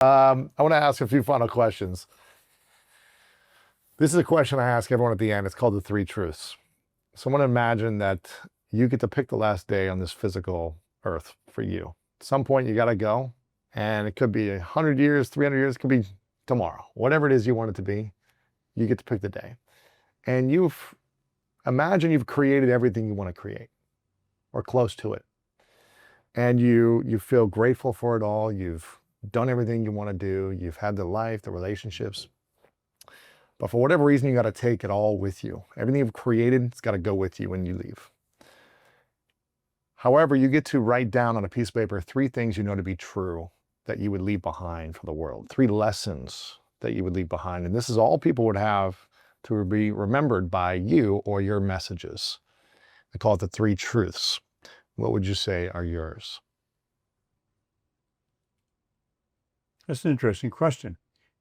I want to ask a few final questions. This is a question I ask everyone at the end. It's called the three truths. So I want to imagine that you get to pick the last day on this physical earth for you. At some point, you got to go, and it could be 100 years, 300 years, it could be tomorrow. Whatever it is you want it to be, you get to pick the day. And imagine you've created everything you want to create or close to it. And you feel grateful for it all. You've done everything you want to do. You've had the life, the relationships. But for whatever reason, you got to take it all with you. Everything you've created, it's got to go with you when you leave. However, you get to write down on a piece of paper 3 things you know to be true that you would leave behind for the world. 3 lessons that you would leave behind. And this is all people would have to be remembered by you or your messages. They call it the 3 truths. What would you say are yours? That's an interesting question.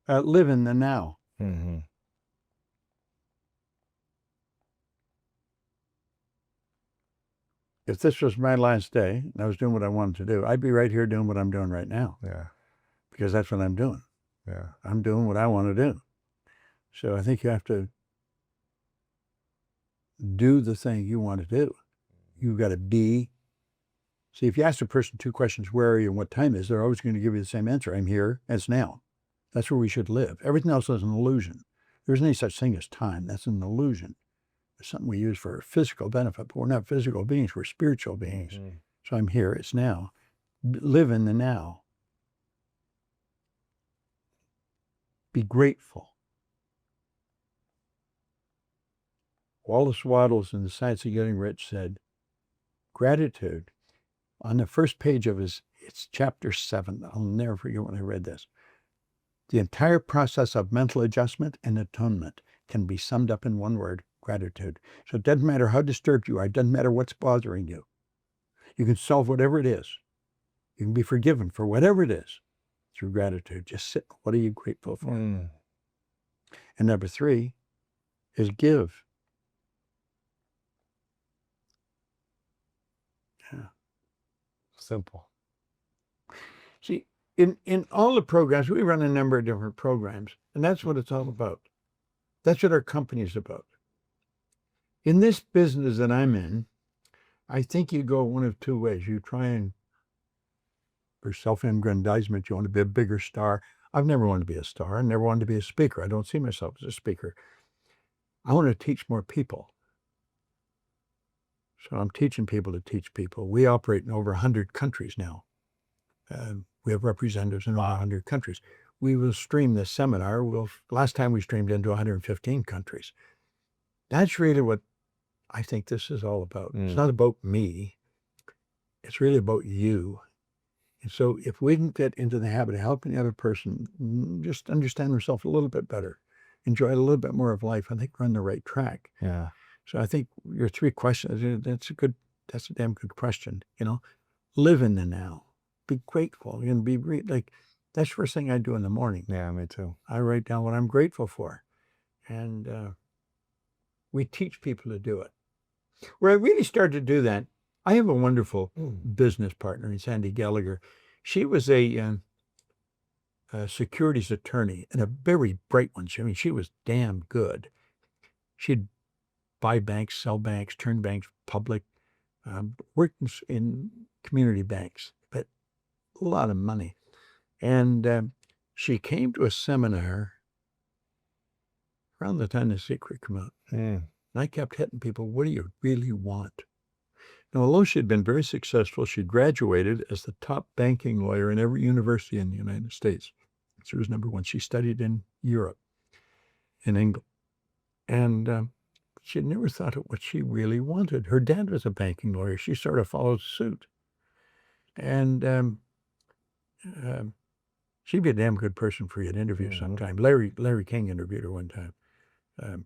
Live in the now. Mm-hmm. If this was my last day and I was doing what I wanted to do, I'd be right here doing what I'm doing right now. Yeah. Because that's what I'm doing. Yeah. I'm doing what I want to do. So I think you have to do the thing you want to do. You've got to be. See, if you ask a person 2 questions, where are you and what time is, they're always going to give you the same answer. I'm here, and it's now. That's where we should live. Everything else is an illusion. There isn't any such thing as time. That's an illusion. It's something we use for physical benefit, but we're not physical beings. We're spiritual beings. Mm-hmm. So I'm here. It's now. Live in the now. Be grateful. Wallace Wattles in The Science of Getting Rich said, gratitude, on the first page of it's chapter 7. I'll never forget when I read this. The entire process of mental adjustment and atonement can be summed up in one word: gratitude. So it doesn't matter how disturbed you are. It doesn't matter what's bothering you. You can solve whatever it is. You can be forgiven for whatever it is through gratitude. Just sit. What are you grateful for? And number 3 is give. Yeah. Simple. See, in all the programs, we run a number of different programs, and that's what it's all about. That's what our company is about. In this business that I'm in, I think you go one of 2 ways. You try and, for self-aggrandizement, you want to be a bigger star. I've never wanted to be a star. I never wanted to be a speaker. I don't see myself as a speaker. I want to teach more people. So I'm teaching people to teach people. We operate in over 100 countries now. We have representatives in over 100 countries. We will stream this seminar. Last time we streamed into 115 countries. That's really what I think this is all about. It's not about me. It's really about you. And so if we can get into the habit of helping the other person just understand themselves a little bit better, enjoy a little bit more of life, I think we're on the right track. Yeah. So I think your 3 questions, that's a damn good question. Live in the now. Be grateful. And be like, that's the first thing I do in the morning. Yeah, me too. I write down what I'm grateful for. And we teach people to do it. Where I really started to do that, I have a wonderful business partner in Sandy Gallagher. She was a securities attorney and a very bright one. I mean, she was damn good. She'd buy banks, sell banks, turn banks public, worked in community banks, but a lot of money. And she came to a seminar around the time The Secret came out. And I kept hitting people, what do you really want? Now, although she'd been very successful, she graduated as the top banking lawyer in every university in the United States. She was number 1. She studied in Europe, in England. And she'd never thought of what she really wanted. Her dad was a banking lawyer. She sort of followed suit. And she'd be a damn good person for you to interview sometime. Larry King interviewed her one time.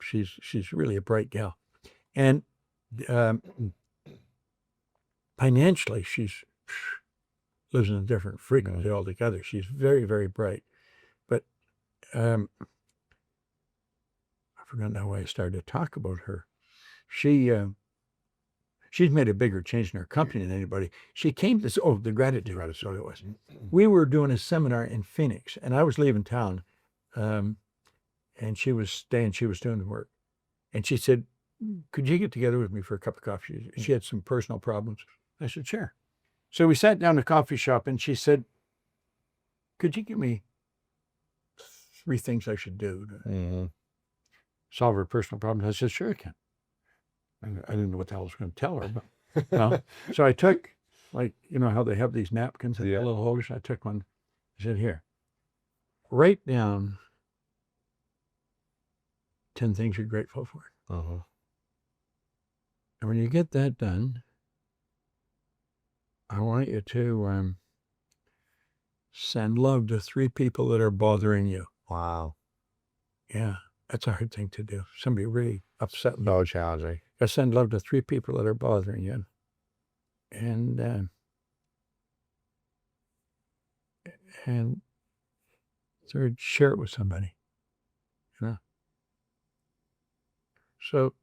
She's really a bright gal. And financially, she lives in a different frequency altogether. She's very, very bright. But I forgot now why I started to talk about her. She she's made a bigger change in her company than anybody. She came to, oh, the gratitude, so it was. We were doing a seminar in Phoenix, and I was leaving town, and she was staying, she was doing the work. And she said, could you get together with me for a cup of coffee? She had some personal problems. I said, sure. So we sat down at a coffee shop, and she said, could you give me 3 things I should do to solve her personal problems? I said, sure I can. I didn't know what the hell I was going to tell her, but so I took, like, you know how they have these napkins and little holders. I took one. I said, here, write down 10 things you're grateful for. And when you get that done, I want you to send love to 3 people that are bothering you. Wow. Yeah, that's a hard thing to do. Somebody really upset me. So challenging. I send love to 3 people that are bothering you. And third, share it with somebody. You know? So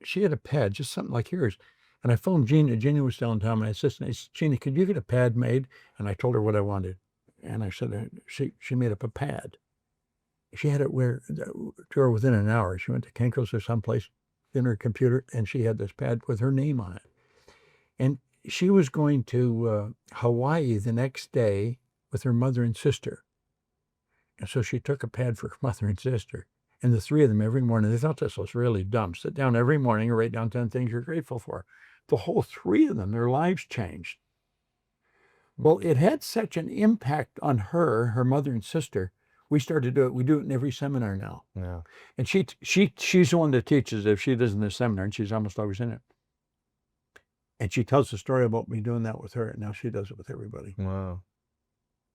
she had a pad, just something like yours. And I phoned Gina. Gina was still in town, my assistant. I said, Gina, could you get a pad made? And I told her what I wanted. And I said, she made up a pad. She had it to her within an hour. She went to Kinko's or someplace in her computer, and she had this pad with her name on it. And she was going to Hawaii the next day with her mother and sister. And so she took a pad for her mother and sister. And the 3 of them every morning, they thought this was really dumb. Sit down every morning and write down 10 things you're grateful for. The whole 3 of them, their lives changed. Well, it had such an impact on her mother and sister. We started to do it. We do it in every seminar now. Yeah. And she's the one that teaches if she does in the seminar, and she's almost always in it. And she tells the story about me doing that with her, and now she does it with everybody. Wow.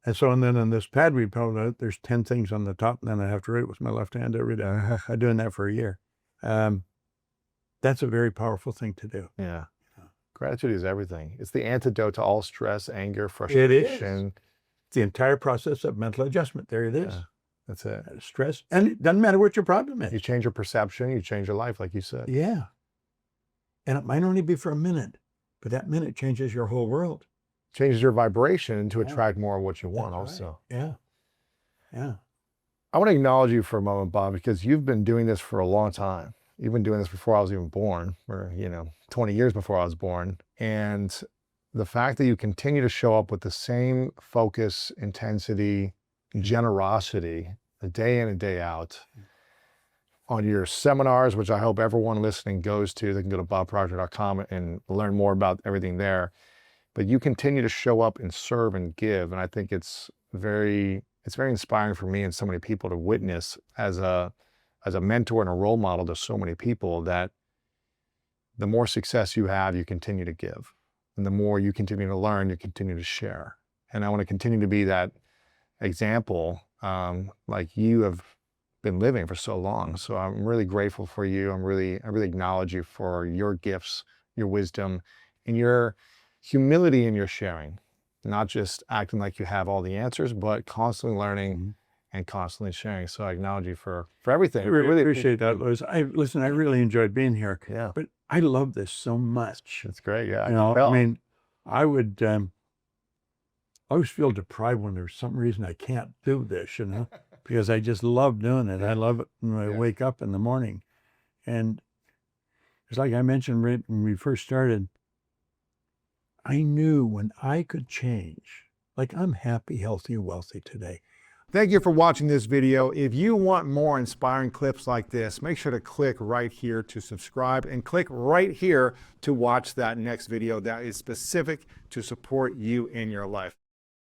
And so, and then on this pad we pulled out, there's 10 things on the top, and then I have to write it with my left hand every day. I'm doing that for a year. That's a very powerful thing to do. Yeah. Gratitude is everything. It's the antidote to all stress, anger, frustration. It is. It's the entire process of mental adjustment. There it is. Yeah, that's it. Stress. And it doesn't matter what your problem is. You change your perception, you change your life, like you said. Yeah. And it might only be for a minute, but that minute changes your whole world. Changes your vibration to attract more of what you want. That's also. Right. Yeah. Yeah. I want to acknowledge you for a moment, Bob, because you've been doing this for a long time. You've been doing this before I was even born, or, 20 years before I was born. And the fact that you continue to show up with the same focus, intensity, generosity, day in and day out on your seminars, which I hope everyone listening goes to. They can go to bobproctor.com and learn more about everything there. But you continue to show up and serve and give. And I think it's very inspiring for me and so many people to witness as a mentor and a role model to so many people, that the more success you have, you continue to give. And the more you continue to learn, you continue to share. And I want to continue to be that example, like you have been living for so long. So I'm really grateful for you. I really acknowledge you for your gifts, your wisdom, and your humility in your sharing. Not just acting like you have all the answers, but constantly learning and constantly sharing. So I acknowledge you for everything. I really appreciate that, Louis. I really enjoyed being here. Yeah. But I love this so much. It's great. Yeah. I mean, I would always feel deprived when there's some reason I can't do this, because I just love doing it. I love it when I wake up in the morning. And it's like I mentioned right when we first started, I knew when I could change, like I'm happy, healthy, wealthy today. Thank you for watching this video. If you want more inspiring clips like this, make sure to click right here to subscribe and click right here to watch that next video that is specific to support you in your life.